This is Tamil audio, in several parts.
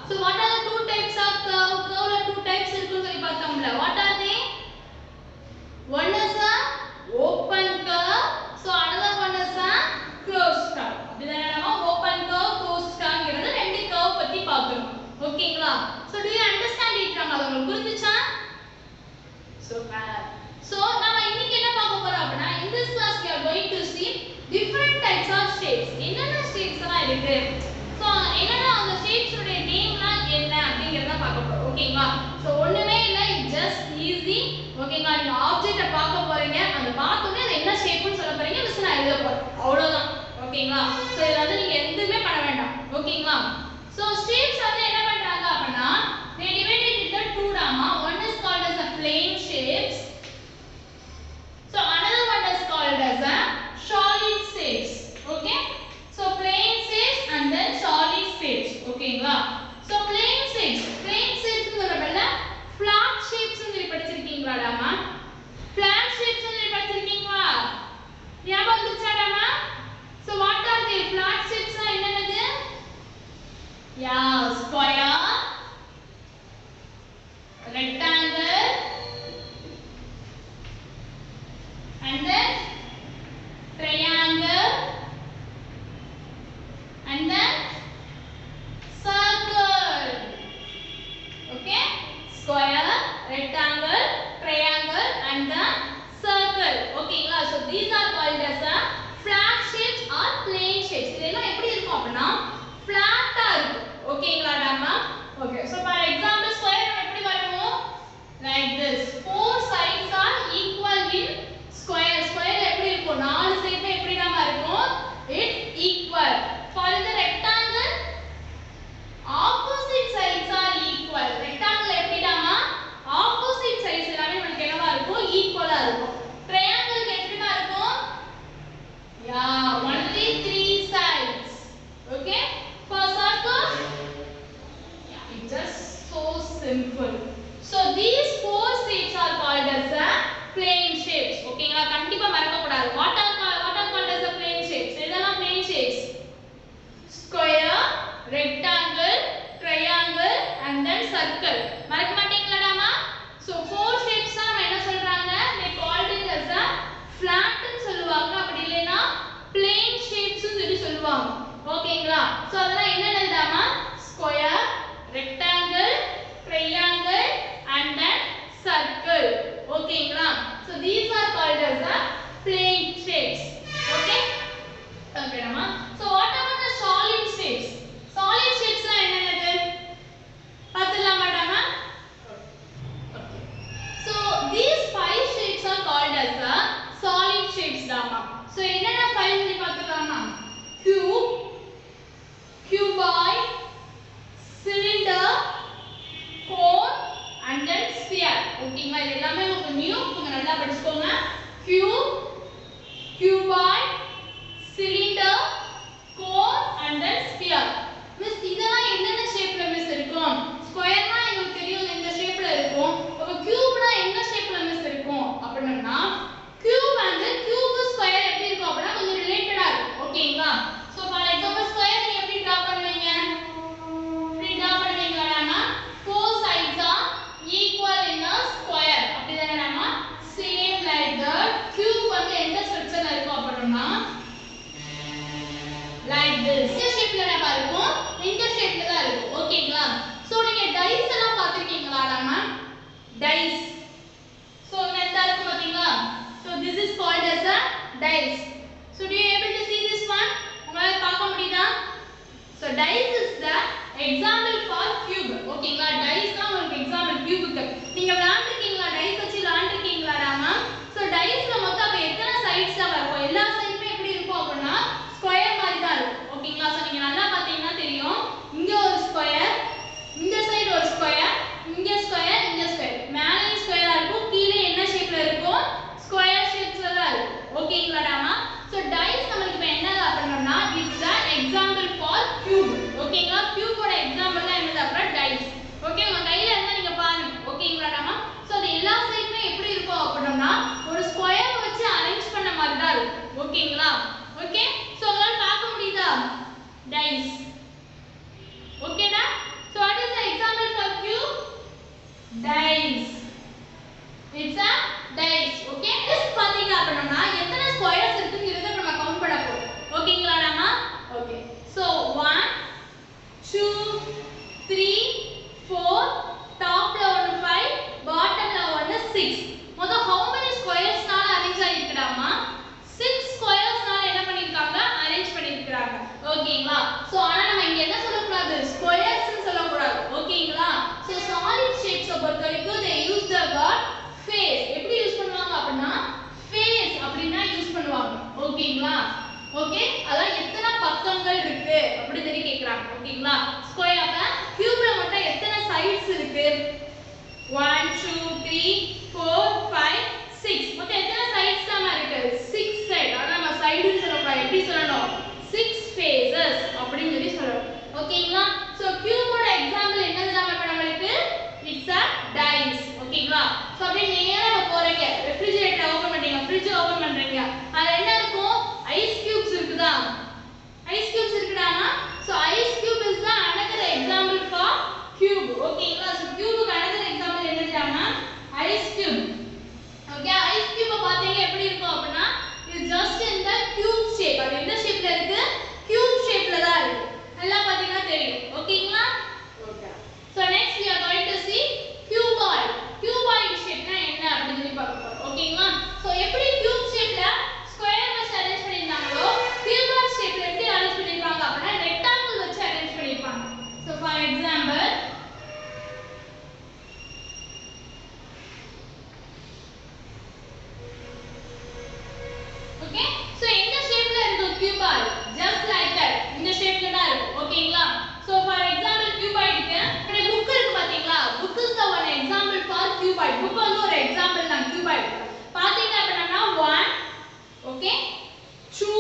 So what are the two types of curve? Curve la two types irukku solli paathamla. What are they? One is a open curve. So another one is a closed curve. Appadina nama open curve, closed curve ngiradhu rendu curve patti paakrom. Okayங்களா? So do you understand it? Nama ungalku purinjucha? Super. So nama இன்னைக்கு என்ன பார்க்க போறோம் அப்படினா in this class we are going to see different types of shapes. என்னென்ன shapes எல்லாம் இருக்கு? So என்னன்னா அந்த shapes உடைய நேம்லாம் என்ன அப்படிங்கறத பார்க்க போறோம். ஓகேங்களா? So ஒண்ணுமே இல்ல, it just easy. ஓகேங்களா? நீங்க ஆப்ஜெக்ட்ட பார்க்க போறீங்க, அந்த பார்த்தோனே அது என்ன ஷேப்னு சொல்ல போறீங்க, மிஸ் நான் எழுத போறேன். அவ்வளவுதான். ஓகேங்களா? So இதுல வந்து நீங்க எதுவுமே பண்ண வேண்டாம். ஓகேங்களா? So shapes வந்து என்ன பண்றாங்க அப்படினா they divided into two dama. One is called as a plane shapes. So another one is called as a solid shapes. Okay? So plane shapes and then solid shapes. ஓகேங்களா? So plane shapes னு சொல்றப்பல flat shapes னு சொல்லி படிச்சிருக்கீங்களா டாமா? flat shapes னு சொல்லி படிச்சிருக்கீங்களா? ஞாபகம் வந்துச்சா டாமா? So what are the flat shapes னா என்னது? Yeah, square, rectangle and then triangle and then circle. Okay, square, rectangle, triangle and the circle. Okay, so these are called as a flat shapes or plane shapes. இதெல்லாம் எப்படி இருக்கும் அப்படினா flat-ஆ இருக்கும். ஓகேங்களா டாமா? Okay, so for example square எப்படி வரைவோம்? Like this. Four sides are equal in square. Square எப்படி இருக்கும்? நாலு சைடுமே எப்படி டாமா இருக்கும்? It's equal. For the rectangle, opposite sides are equal. Rectangle எப்படி டாமா? Opposite sides எல்லாமே நமக்கு என்னவா இருக்கும்? ஈக்குவலா இருக்கும். Triangle எப்படிமா இருக்கும்? Yeah, only three sides. Okay? For circle, yeah, it's just so simple. So these four shapes are called as a plane shapes. ஓகேங்களா? கண்டிப்பா மறக்க கூடாது. What are called as a plane shapes? இதெல்லாம் plane shapes. Square, rectangle, triangle and then circle. மறக்க மாட்டீங்களா டாமா? So four shapes தான் நம்ம என்ன சொல்றாங்க? They called it as a flat னு சொல்லுவாங்க. அப்படி இல்லனா plane shapes னு சொல்லி சொல்லுவாங்க. ஓகேங்களா? So அதெல்லாம் என்னென்ன டாமா? Square, rectangle, triangle and then circle. ஓகேங்களா? So these are called as a plane shapes. Okay? Okay டாமா? So what about the solid shapes? Solid shapes னா என்னது? பாத்தலாமா டாமா? Okay. So these five shapes are called as a solid shapes டாமா. So என்னென்ன five னு பாத்தலாமா? Cube, cuboid, cylinder, cone and then sphere. ஓகேங்களா? இது எல்லாமே உங்களுக்கு நியூ, கொஞ்சம் நல்லா படிச்சுக்கோங்க. Cube, cuboid, cylinder, cone and then sphere. Miss இதெல்லாம் என்னென்ன ஷேப்ல மிஸ் இருக்கும்? ஸ்கொயர்னா உங்களுக்கு தெரியும் இந்த ஷேப்ல இருக்கும். அப்ப கியூப்னா என்ன ஷேப்ல மிஸ் இருக்கும் அப்படினா கியூப் வந்து கியூப் ஸ்கொயர் எப்படி இருக்கும் அப்படினா கொஞ்சம் ரிலேட்டடா இருக்கும். ஓகேங்களா? சோ ஃபார் எக்ஸாம்பிள் ஸ்கொயர் நீங்க எப்படி டிரா பண்ணுவீங்க? இப்படி டிரா பண்ணுவீங்களானா four sides are equal in a square. அப்படிதானேமா? Same like that. Cube வந்து எந்த ஸ்ட்ரக்சர்ல இருக்கும் அப்படினா like this. இந்த ஷேப்ல தான் இருக்கும். இந்த ஷேப்ல தான் இருக்கும். ஓகேங்களா? சோ நீங்க டைஸ் எல்லாம் பாத்துக்கிட்டீங்களா டாமா? டைஸ். சோ இந்த இருக்கு பாத்தீங்களா? So this is called as a dice. So do you able to see this one? உங்களால பார்க்க முடியுதா? So dice is the example for cube. ஓகேங்களா? dice தான் உங்களுக்கு எக்ஸாம்பிள் கியூபுக்கு. நீங்க விளையாண்டிருக்கீங்களா? dice வச்சு விளையாண்டிருக்கீங்களா டாமா? So diceல மொத்தம் அப்ப எத்தனை சைட்ஸ் தான் இருக்கும்? எல்லா சைடுமே எப்படி இருக்கும் அப்படினா ஸ்கொயர் மாதிரி தான் இருக்கும். ஓகேங்களா? சோ நீங்க நல்லா பாத்தீங்கன்னா தெரியும். இங்க ஒரு ஸ்கொயர், இந்த சைடு ஒரு ஸ்கொயர், இங்க ஸ்கொயர், இங்க ஸ்கொயர். மேலே ஸ்கொயரா இருக்கும், கீழே என்ன ஷேப்ல இருக்கும்? ஓகே சோ எந்த ஷேப்ல இருக்கு cuboid just like that இந்த ஷேப்ல தான் இருக்கும் ஓகேங்களா சோ ஃபார் எக்ஸாம்பிள் cuboidக்கு இந்த புக் இருக்கு பாத்தீங்களா book is the one example for cuboid book வந்து ஒரு எக்ஸாம்பிள் தான் cuboid பாத்தீங்க அப்படினா 1 ஓகே 2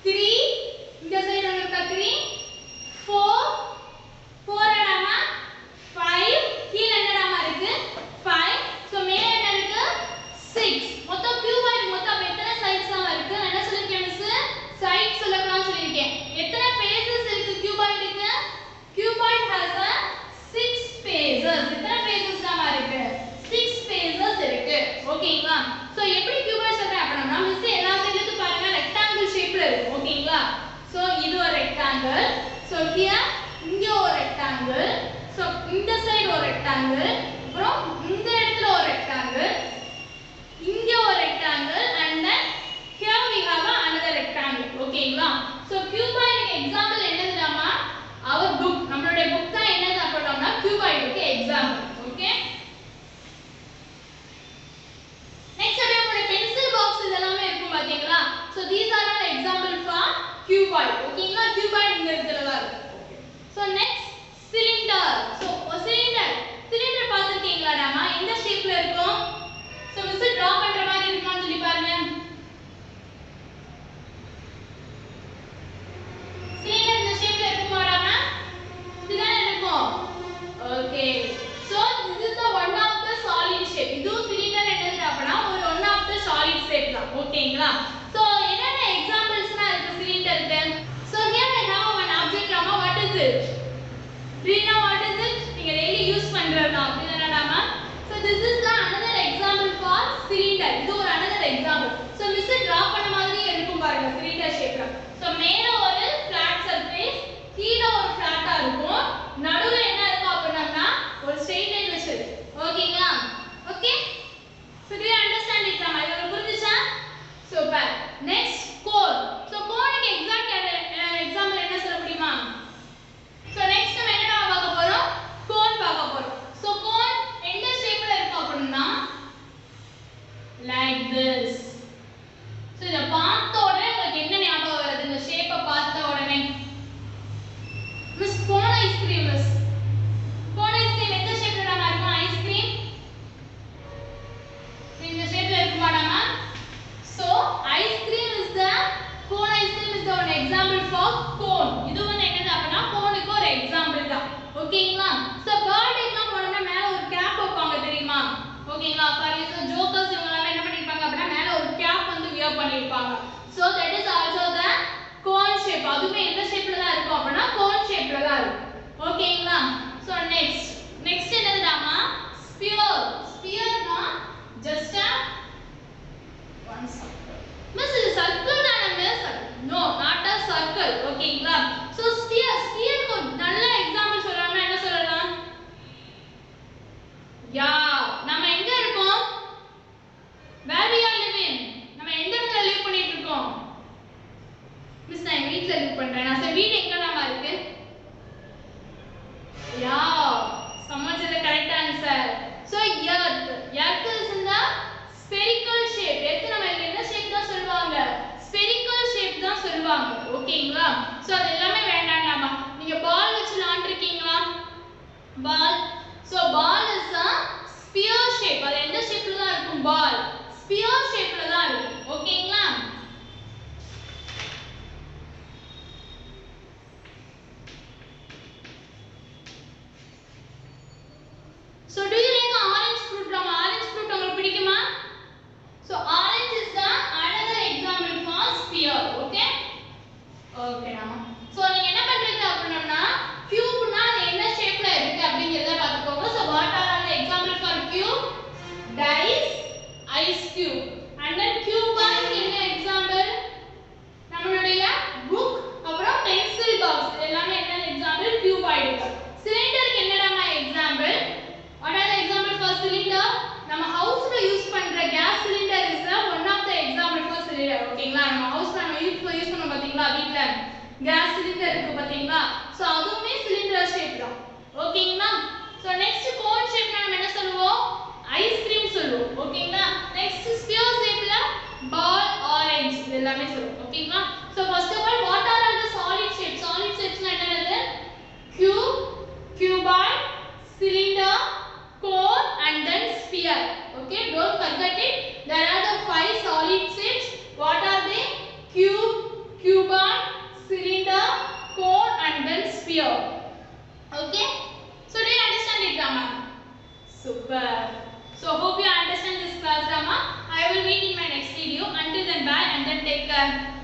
3 இந்த சைடு இருக்கா 3 4 என்னடாமா 5 கீழ என்னடாமா இருக்கு 5 சோ மேல என்ன இருக்கு 6 மொத்தம் cuboid மொத்தம் எத்தனை சைட்ஸ் தான் இருக்கு நான் என்ன சொல்லிருக்கேன் மிஸ் சைட் சொல்லலாம் சொல்லிருக்கேன் எத்தனை ஃபேसेस இருக்கு cuboidக்கு cuboid has a 6 faces எத்தனை faces தான் இருக்கு 6 faces இருக்கு ஓகேங்களா சோ எப்படி cuboid சொல்றேன் அப்படினா மிஸ் எல்லா சைடுலயும் பாருங்க ரெக்டாங்கிள் ஷேப்ல இருக்கு ஓகேங்களா சோ இது ஒரு ரெக்டாங்கிள் சோ here இங்க ஒரு ரெக்டாங்கிள் சோ இந்த சைடு ஒரு ரெக்டாங்கிள் அப்புறம் இந்த இடத்துல ஒரு ரெக்டாங்கிள் இங்க ஒரு rectangle and then here we have another rectangle ஓகேங்களா சோ cuboid எக்ஸாம்பிள் என்னதுடாமா our book நம்மளுடைய book தான் என்னது அப்படினா cuboid க்கு எக்ஸாம்பிள் ஓகே next அப்படியே ஒரு பென்சில் பாக்ஸ் இதெல்லாம் இருக்கும் பாத்தீங்களா so these are all example for cuboid ஓகேங்களா cuboid இந்த இடத்துல தான் இருக்கு so next cylinder so cylinder பாத்துட்டீங்களாடாமா எந்த ஷேப்ல இருக்கும் so மிஸ் டிரா பண்ற மாதிரி இருக்கும்னு சொல்லி பாருங்க cylinder இந்த ஷேப்ல இருக்குமாடாமா இதுதான் இருக்கும் okay so this is the one of the solid shape இது cylinder என்னது அப்படினா ஒரு one of the solid shape தான் ஓகேங்களா so என்னென்ன எக்ஸாம்பிள்ஸ்லாம் இருக்கு cylinderக்கு so here I have one object amma what is it do you know what is it நீங்க daily யூஸ் பண்றதா அப்படிதானடாமா so this is the another example for cylinder இது ஒரு another example so miss draw பண்ண மாதிரி இருக்கும் பாருங்க cylinder shape so மேல ஒரு flat surface கீழ ஒரு flat-ஆ இருக்கும் நடுவுல என்ன இருக்கும் அப்படினா ஒரு straight line வச்சிருக்கு ஓகேங்களா okay so do you understand it நம்ம இது புரிஞ்சுச்சா super next cone so coneக்கு எக்ஸாக்ட் எக்ஸாம்பிள் என்ன சொல்ல முடியுமா so next நம்ம என்ன பார்க்க போறோம் cone பார்க்க போறோம் so cone எந்த ஷேப்ல இருக்கும் அப்படினா like this so இத பார்த்த உடனே உங்களுக்கு என்ன ஞாபகம் வருது இந்த ஷேப்பை பார்த்த உடனே miss cone ice cream miss cone ice cream எந்த ஷேப்ல நம்ம இருக்கும் ஐஸ்கிரீம் இந்த ஷேப்ல இருக்குமாடாமா so ice cream is the cone ice cream is the one example for cone இது வந்து என்னது அப்படினா கோனுக்கு ஒரு எக்ஸாம்பிள் தான் ஓகேங்களா சோ பர்த்டே எல்லாம் போனா மேல ஒரு கேப் வைப்பாங்க தெரியுமா ஓகேங்களா ஃபார் எக்ஸாம்பிள் ஜோக்கர்ஸ் இவங்க எல்லாம் என்ன பண்ணிருப்பாங்க அப்படினா மேல ஒரு கேப் வந்து வியர் பண்ணிருப்பாங்க so that is also the cone shape அதுமே எந்த ஷேப்ல தான் இருக்கும் அப்படினா cone ஷேப்ல தான் இருக்கும் ஓகேங்களா சோ next என்னதுடாமா sphere னா just a one circle miss இது circle தான miss no not a circle ஓகேங்களா so sphere க்கு நல்ல எக்ஸாம்பிள் சொல்லணும்னா என்ன சொல்லலாம் yeah நம்ம எங்க இருக்கோம் where we are living நம்ம எந்த இடத்துல லிவ் பண்ணிட்டு இருக்கோம் மிஸ் நான் வீட்ல லிவ் பண்றேன் நான் வீடு எங்க நாம இருக்கு yeah someone said the correct answer so earth is in the spherical shape எது நம்ம என்ன ஷேப் தான் சொல்வாங்க spherical shape தான் சொல்வாங்க ஓகேங்களா சோ அது எல்லாமே வேண்டாம்டாமா நீங்க பால் வச்சு விளையாண்டிருக்கீங்களா ball so ball is a sphere shape அது எந்த ஷேப்ல தான் இருக்கும் பால் sphere shapeல தான் இருக்கும் ஓகேங்களா so do you like orange fruit நம்ம orange fruit உங்களுக்கு பிடிக்குமா so orange is the another example for sphere okay நாம so நீங்க என்ன பண்றீங்க அப்படினா cube னா அது என்ன ஷேப்ல இருக்கு அப்படிங்கறத பாத்துக்கோங்க so what are all the example for cube dice ice cube and then cube க்கு என்ன எக்ஸாம்பிள் நம்மளுடைய book அப்புறம் pencil box எல்லாமே என்ன எக்ஸாம்பிள் cuboid cylinder க்கு என்னடா example what are the example for cylinder நம்ம ஹவுஸ்ல யூஸ் பண்ற gas cylinder is one of the example for cylinder ஓகேங்களா நம்ம ஹவுஸ்ல நம்ம யூஸ் பண்ணோம் பாத்தீங்களா வீட்ல கேஸ் சிலிண்டர் இருக்கு பாத்தீங்களா சோ அதுவுமே சிலிண்டர் ஷேப் தான் ஓகேங்களா சோ நெக்ஸ்ட் கோன் ஷேப்ல நம்ம என்ன சொல்லுவோம் ஐஸ்கிரீம் சொல்லுவோம் ஓகேங்களா நெக்ஸ்ட் ஸ்பியர் ஷேப்ல sphere. Okay, so do you understand it, Rama? Super. So hope you understand this class, Rama. I will meet in my next video. Until then, bye and then take care.